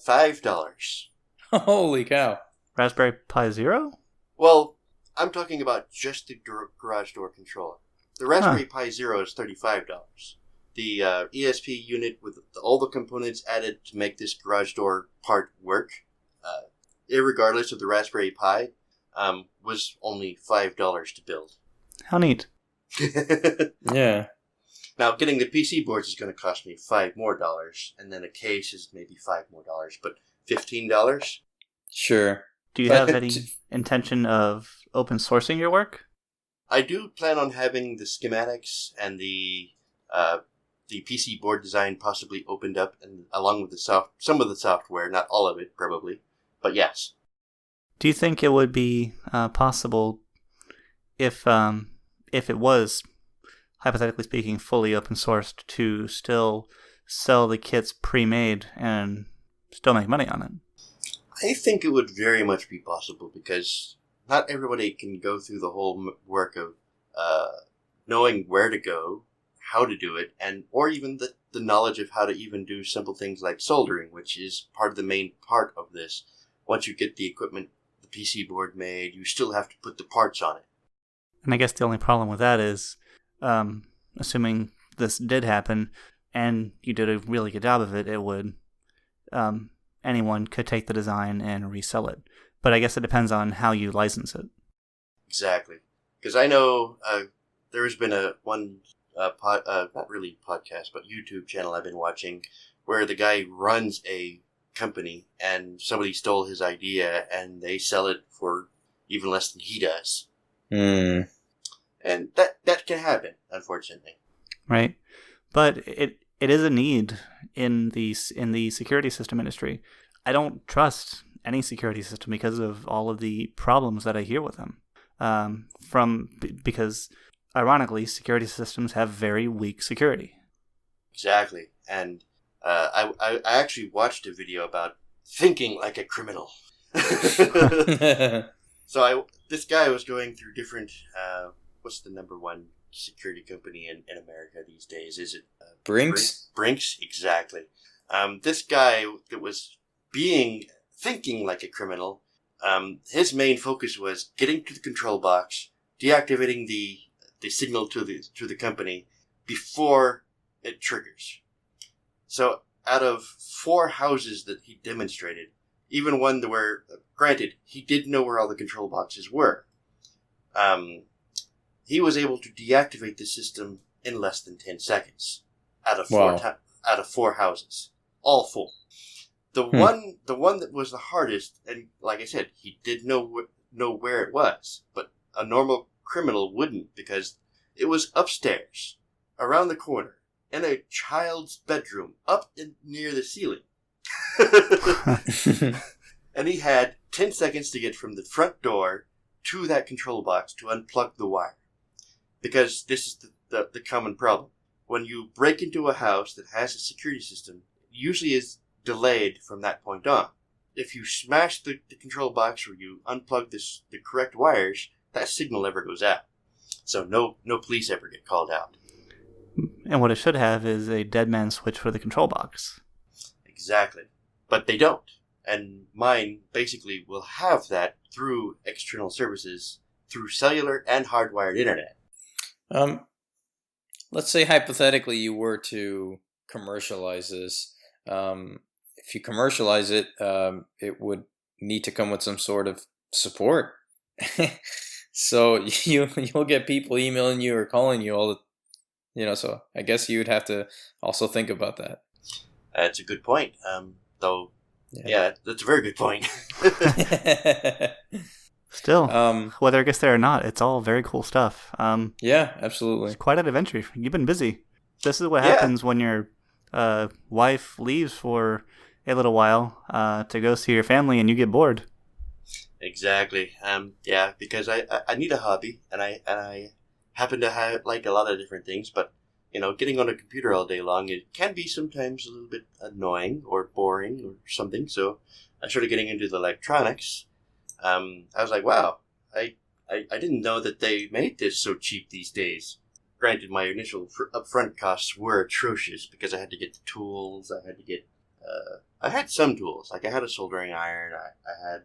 $5. Holy cow. Raspberry Pi Zero? Well, I'm talking about just the garage door controller. The Raspberry Pi Zero is $35. The ESP unit with all the components added to make this garage door part work, irregardless of the Raspberry Pi, was only $5 to build. How neat. Yeah. Now, getting the PC boards is going to cost me $5 more, and then a case is maybe $5 more, but $15? Sure. Do you But have any intention of open sourcing your work? I do plan on having the schematics and the PC board design possibly opened up, and along with some of the software, not all of it probably, but yes. Do you think it would be possible if it was, hypothetically speaking, fully open sourced to still sell the kits pre-made and still make money on it? I think it would very much be possible because not everybody can go through the whole work of knowing where to go, how to do it, and or even the knowledge of how to even do simple things like soldering, which is part of the main part of this. Once you get the equipment, the PC board made, you still have to put the parts on it. And I guess the only problem with that is, assuming this did happen and you did a really good job of it, it would, anyone could take the design and resell it. But I guess it depends on how you license it. Exactly. Because I know there has been not really podcast, but YouTube channel I've been watching where the guy runs a company and somebody stole his idea and they sell it for even less than he does. Hmm. And that can happen, unfortunately. Right. But it is a need in the security system industry. I don't trust any security system because of all of the problems that I hear with them. Because ironically, security systems have very weak security. Exactly. And I actually watched a video about thinking like a criminal. So this guy was going through different, what's the number one security company in America these days? Is it Brinks? Brinks, exactly. This guy that was thinking like a criminal, his main focus was getting to the control box, deactivating the signal to the company before it triggers. So out of 4 houses that he demonstrated, even one where, granted, he did know where all the control boxes were, he was able to deactivate the system in less than 10 seconds out of 4 houses, all 4. The one that was the hardest, and like I said, he did know where it was, but a normal criminal wouldn't, because it was upstairs, around the corner, in a child's bedroom, up near the ceiling. And he had 10 seconds to get from the front door to that control box to unplug the wire. Because this is the common problem. When you break into a house that has a security system, it usually is delayed from that point on. If you smash the control box or you unplug the correct wires, that signal never goes out. So no police ever get called out. And what it should have is a dead man switch for the control box. Exactly. But they don't. And mine basically will have that through external services, through cellular and hardwired internet. Let's say hypothetically you were to commercialize this. If you commercialize it, it would need to come with some sort of support. So you'll get people emailing you or calling you all the, so I guess you would have to also think about that. That's a good point. Though, yeah, that's a very good point. Still, whether it gets there or not, it's all very cool stuff. Yeah, absolutely. It's quite an adventure. You've been busy. This is what happens when your wife leaves for a little while to go see your family and you get bored. Exactly. Yeah, because I need a hobby, and I happen to like a lot of different things, but getting on a computer all day long, it can be sometimes a little bit annoying or boring or something. So I started getting into the electronics. I was like, wow, I didn't know that they made this so cheap these days. Granted, my initial upfront costs were atrocious because I had to get the tools. I had some tools, like I had a soldering iron, I had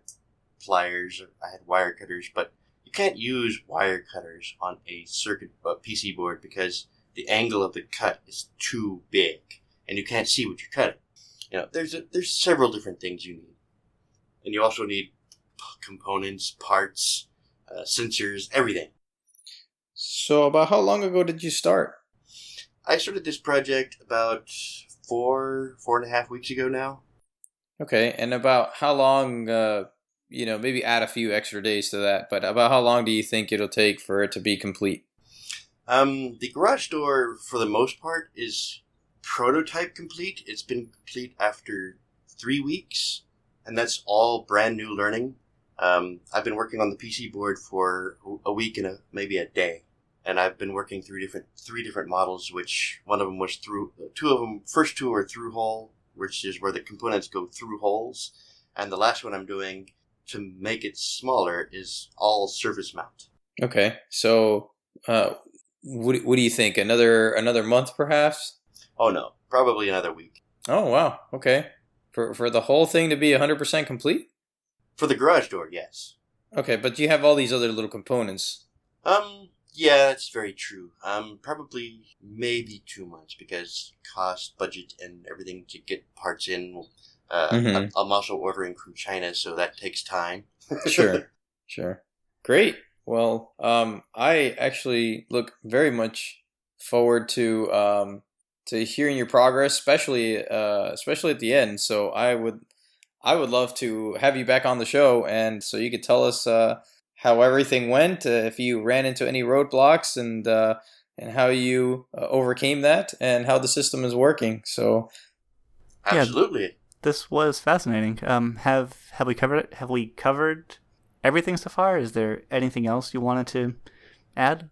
pliers, I had wire cutters, but you can't use wire cutters on a PC board because the angle of the cut is too big, and you can't see what you're cutting. There's several different things you need, and you also need components, parts, sensors, everything. So about how long ago did you start? I started this project about 4.5 weeks ago now. Okay, and about how long maybe add a few extra days to that. But about how long do you think it'll take for it to be complete? The garage door, for the most part, is prototype complete. It's been complete after 3 weeks, and that's all brand new learning. I've been working on the PC board for a week and maybe a day, and I've been working through three different models. Which one of them was first two are through hole, which is where the components go through holes, and the last one I'm doing to make it smaller is all surface mount. Okay, so what do you think? Another month, perhaps? Oh no, probably another week. Oh wow, okay. For the whole thing to be 100% complete? For the garage door, yes. Okay, but you have all these other little components. Yeah, that's very true. Probably maybe 2 months because cost, budget, and everything to get parts in. I'm also ordering from China, so that takes time. Sure. Great. Well, I actually look very much forward to hearing your progress, especially at the end. So I would love to have you back on the show, and so you could tell us how everything went, if you ran into any roadblocks, and how you overcame that, and how the system is working. So, absolutely, yeah, this was fascinating. Have we covered it? Have we covered everything so far? Is there anything else you wanted to add?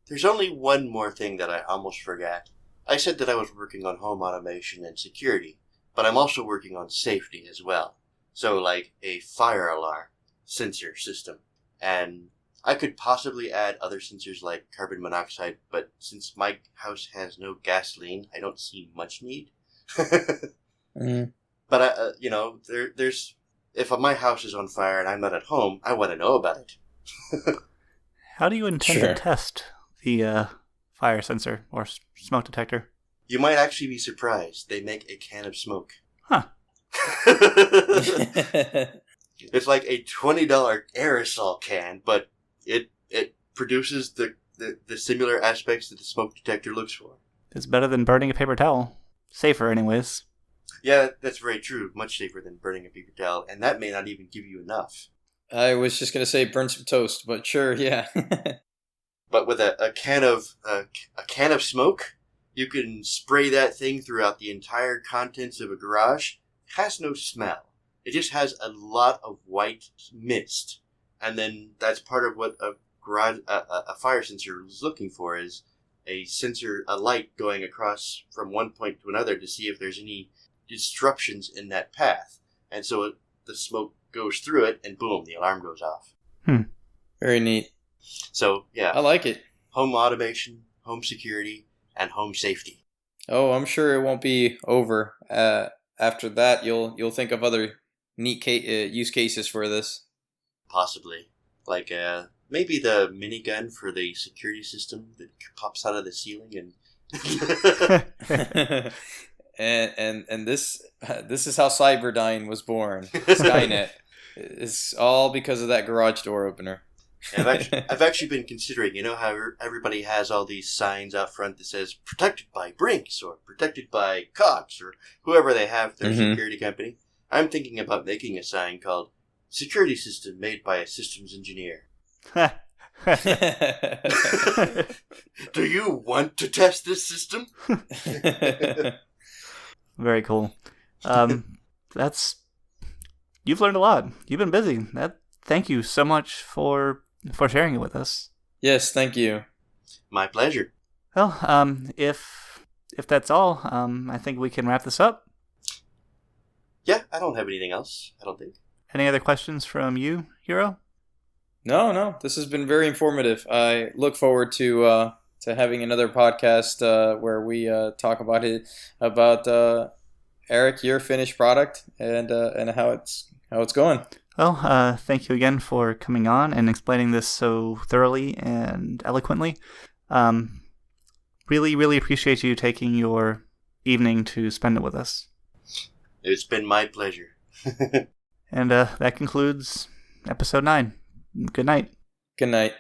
There's only one more thing that I almost forgot. I said that I was working on home automation and security, but I'm also working on safety as well. So like a fire alarm sensor system. And I could possibly add other sensors like carbon monoxide, but since my house has no gasoline, I don't see much need. But, there's if my house is on fire and I'm not at home, I want to know about it. How do you intend to test the fire sensor or smoke detector? You might actually be surprised. They make a can of smoke. Huh. It's like a $20 aerosol can, but it produces the similar aspects that the smoke detector looks for. It's better than burning a paper towel. Safer, anyways. Yeah, that's very true. Much safer than burning a paper towel, and that may not even give you enough. I was just going to say burn some toast, but sure, yeah. But with a can of smoke, you can spray that thing throughout the entire contents of a garage. It has no smell. It just has a lot of white mist, and then that's part of what a fire sensor is looking for, is a light going across from one point to another to see if there's any disruptions in that path. And so the smoke goes through it, and boom, the alarm goes off. Very neat. So, yeah. I like it. Home automation, home security, and home safety. Oh, I'm sure it won't be over. After that, you'll think of other neat use cases for this. Possibly. Like maybe the minigun for the security system that pops out of the ceiling and... and this is how Cyberdyne was born. Skynet. It's all because of that garage door opener. I've actually been considering, how everybody has all these signs out front that says protected by Brinks or protected by Cox or whoever they have their security company. I'm thinking about making a sign called Security System Made by a Systems Engineer. Do you want to test this system? Very cool. You've learned a lot. You've been busy. Thank you so much for sharing it with us. Yes, thank you. My pleasure. Well, if that's all, I think we can wrap this up. Yeah, I don't have anything else, I don't think. Any other questions from you, Hiro? No. This has been very informative. I look forward to having another podcast where we talk about Eric, your finished product, and how it's going. Well, thank you again for coming on and explaining this so thoroughly and eloquently. Really, really appreciate you taking your evening to spend it with us. It's been my pleasure. And that concludes episode 9. Good night. Good night.